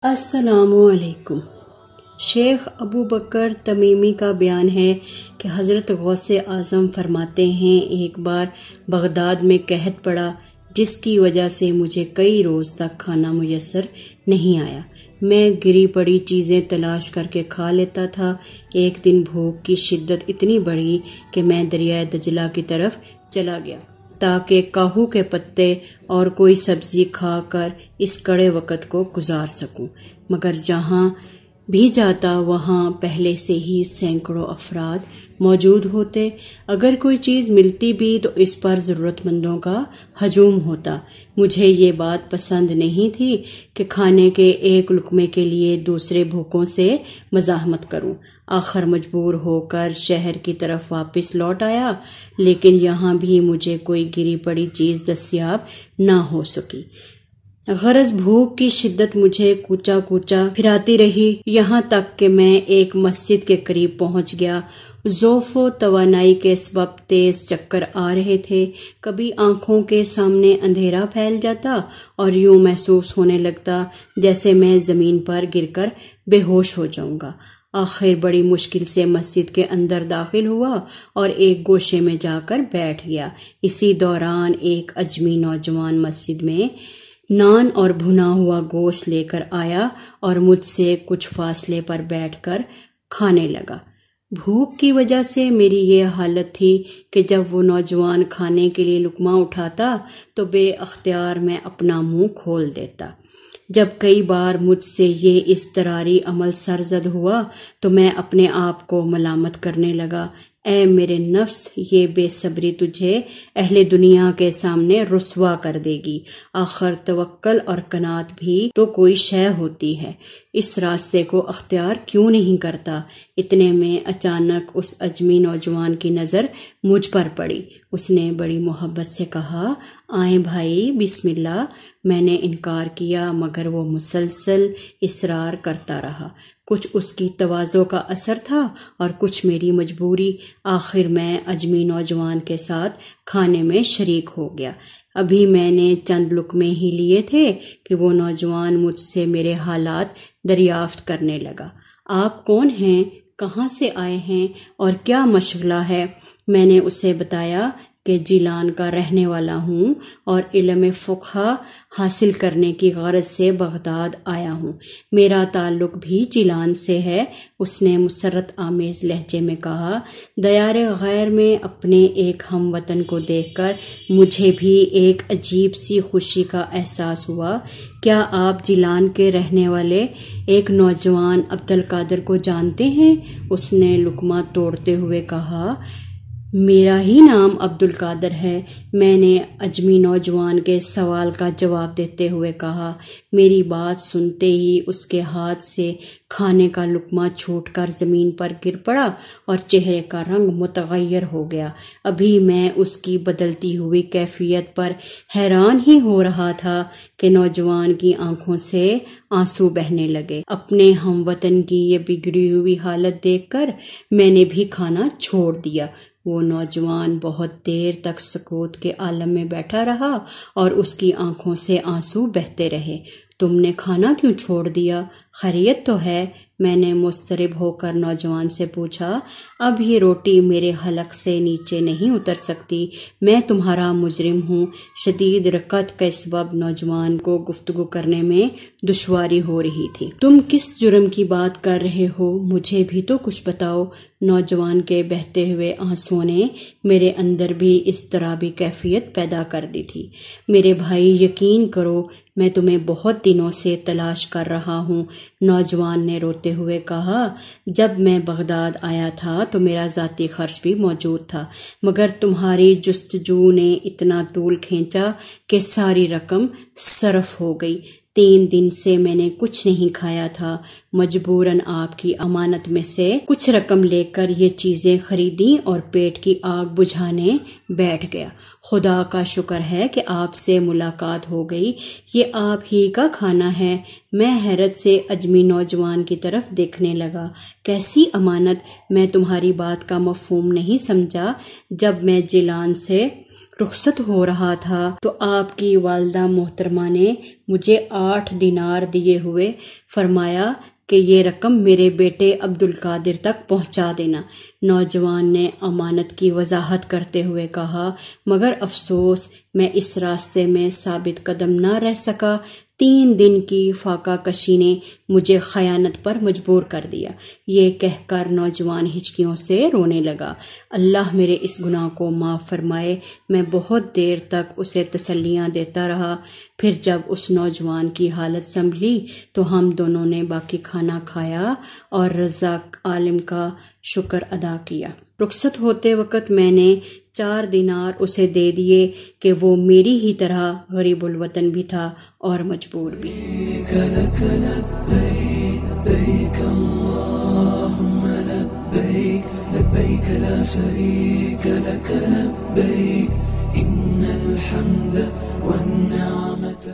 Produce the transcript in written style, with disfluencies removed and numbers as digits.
السلام علیکم۔ شیخ ابو بکر تمیمی کا بیان ہے کہ حضرت غوث اعظم فرماتے ہیں، ایک بار بغداد میں قحط پڑا جس کی وجہ سے مجھے کئی روز تک کھانا میسر نہیں آیا۔ میں گری پڑی چیزیں تلاش کر کے کھا لیتا تھا۔ ایک دن بھوک کی شدت اتنی بڑھی کہ میں دریائے دجلہ کی طرف چلا گیا تاکہ کاہو کے پتے اور کوئی سبزی کھا کر اس کڑے وقت کو گزار سکوں، مگر جہاں بھی جاتا وہاں پہلے سے ہی سینکڑوں افراد موجود ہوتے۔ اگر کوئی چیز ملتی بھی تو اس پر ضرورت مندوں کا ہجوم ہوتا۔ مجھے یہ بات پسند نہیں تھی کہ کھانے کے ایک لقمے کے لیے دوسرے بھوکوں سے مزاحمت کروں۔ آخر مجبور ہو کر شہر کی طرف واپس لوٹ آیا، لیکن یہاں بھی مجھے کوئی گری پڑی چیز دستیاب نہ ہو سکی۔ غرض بھوک کی شدت مجھے کوچا کوچا پھراتی رہی، یہاں تک کہ میں ایک مسجد کے قریب پہنچ گیا۔ ضعف و توانائی کے سبب تیز چکر آ رہے تھے۔ کبھی آنکھوں کے سامنے اندھیرا پھیل جاتا اور یوں محسوس ہونے لگتا جیسے میں زمین پر گر کر بے ہوش ہو جاؤں گا۔ آخر بڑی مشکل سے مسجد کے اندر داخل ہوا اور ایک گوشے میں جا کر بیٹھ گیا۔ اسی دوران ایک اجمی نوجوان مسجد میں نان اور بھنا ہوا گوشت لے کر آیا اور مجھ سے کچھ فاصلے پر بیٹھ کر کھانے لگا۔ بھوک کی وجہ سے میری یہ حالت تھی کہ جب وہ نوجوان کھانے کے لیے لقمہ اٹھاتا تو بے اختیار میں اپنا منہ کھول دیتا۔ جب کئی بار مجھ سے یہ اضطراری عمل سرزد ہوا تو میں اپنے آپ کو ملامت کرنے لگا، اے میرے نفس، یہ بے صبری تجھے اہل دنیا کے سامنے رسوا کر دے گی۔ آخر توکل اور قناعت بھی تو کوئی شے ہوتی ہے، اس راستے کو اختیار کیوں نہیں کرتا؟ اتنے میں اچانک اس اجمی نوجوان کی نظر مجھ پر پڑی۔ اس نے بڑی محبت سے کہا، آئیں بھائی، بسم اللہ۔ میں نے انکار کیا مگر وہ مسلسل اصرار کرتا رہا۔ کچھ اس کی تواضع کا اثر تھا اور کچھ میری مجبوری۔ آخر میں اجمی نوجوان کے ساتھ کھانے میں شریک ہو گیا۔ ابھی میں نے چند لقمے ہی لیے تھے کہ وہ نوجوان مجھ سے میرے حالات دریافت کرنے لگا۔ آپ کون ہیں؟ کہاں سے آئے ہیں اور کیا مشغلہ ہے؟ میں نے اسے بتایا کہ جیلان کا رہنے والا ہوں اور علم فقہ حاصل کرنے کی غرض سے بغداد آیا ہوں۔ میرا تعلق بھی جیلان سے ہے۔ اس نے مسرت آمیز لہجے میں کہا، دیار غیر میں اپنے ایک ہم وطن کو دیکھ کر مجھے بھی ایک عجیب سی خوشی کا احساس ہوا۔ کیا آپ جیلان کے رہنے والے ایک نوجوان عبدالقادر کو جانتے ہیں؟ اس نے لقمہ توڑتے ہوئے کہا، میرا ہی نام عبدالقادر ہے۔ میں نے اجمی نوجوان کے سوال کا جواب دیتے ہوئے کہا۔ میری بات سنتے ہی اس کے ہاتھ سے کھانے کا لقمہ چھوٹ کر زمین پر گر پڑا اور چہرے کا رنگ متغیر ہو گیا۔ ابھی میں اس کی بدلتی ہوئی کیفیت پر حیران ہی ہو رہا تھا کہ نوجوان کی آنکھوں سے آنسو بہنے لگے۔ اپنے ہم وطن کی یہ بگڑی ہوئی حالت دیکھ کر میں نے بھی کھانا چھوڑ دیا۔ وہ نوجوان بہت دیر تک سکوت کے عالم میں بیٹھا رہا اور اس کی آنکھوں سے آنسو بہتے رہے۔ تم نے کھانا کیوں چھوڑ دیا؟ خیریت تو ہے؟ میں نے مضطرب ہو کر نوجوان سے پوچھا۔ اب یہ روٹی میرے حلق سے نیچے نہیں اتر سکتی، میں تمہارا مجرم ہوں۔ شدید رقت کے سبب نوجوان کو گفتگو کرنے میں دشواری ہو رہی تھی۔ تم کس جرم کی بات کر رہے ہو؟ مجھے بھی تو کچھ بتاؤ۔ نوجوان کے بہتے ہوئے آنسوؤں نے میرے اندر بھی اضطرابی کیفیت پیدا کر دی تھی۔ میرے بھائی، یقین کرو، میں تمہیں بہت دنوں سے تلاش کر رہا ہوں۔ نوجوان نے روتے ہوئے کہا، جب میں بغداد آیا تھا تو میرا ذاتی خرچ بھی موجود تھا، مگر تمہاری جستجو نے اتنا طول کھینچا کہ ساری رقم صرف ہو گئی۔ 3 دن سے میں نے کچھ نہیں کھایا تھا۔ مجبوراً آپ کی امانت میں سے کچھ رقم لے کر یہ چیزیں خریدیں اور پیٹ کی آگ بجھانے بیٹھ گیا۔ خدا کا شکر ہے کہ آپ سے ملاقات ہو گئی، یہ آپ ہی کا کھانا ہے۔ میں حیرت سے اجمی نوجوان کی طرف دیکھنے لگا۔ کیسی امانت؟ میں تمہاری بات کا مفہوم نہیں سمجھا۔ جب میں جیلان سے رخصت ہو رہا تھا تو آپ کی والدہ محترمہ نے مجھے 8 دینار دیے ہوئے فرمایا کہ یہ رقم میرے بیٹے عبد القادر تک پہنچا دینا۔ نوجوان نے امانت کی وضاحت کرتے ہوئے کہا، مگر افسوس میں اس راستے میں ثابت قدم نہ رہ سکا۔ 3 دن کی فاقہ کشی نے مجھے خیانت پر مجبور کر دیا۔ یہ کہہ کر نوجوان ہچکیوں سے رونے لگا۔ اللہ میرے اس گناہ کو معاف فرمائے۔ میں بہت دیر تک اسے تسلیاں دیتا رہا۔ پھر جب اس نوجوان کی حالت سنبھلی تو ہم دونوں نے باقی کھانا کھایا اور رزاق عالم کا شکر ادا کیا۔ رخصت ہوتے وقت میں نے 4 دینار اسے دے دیے کہ وہ میری ہی طرح غریب الوطن بھی تھا اور مجبور بھی۔ لبیک اللہم لبیک، لبیک لا شریک لک لبیک، ان الحمد والنعمت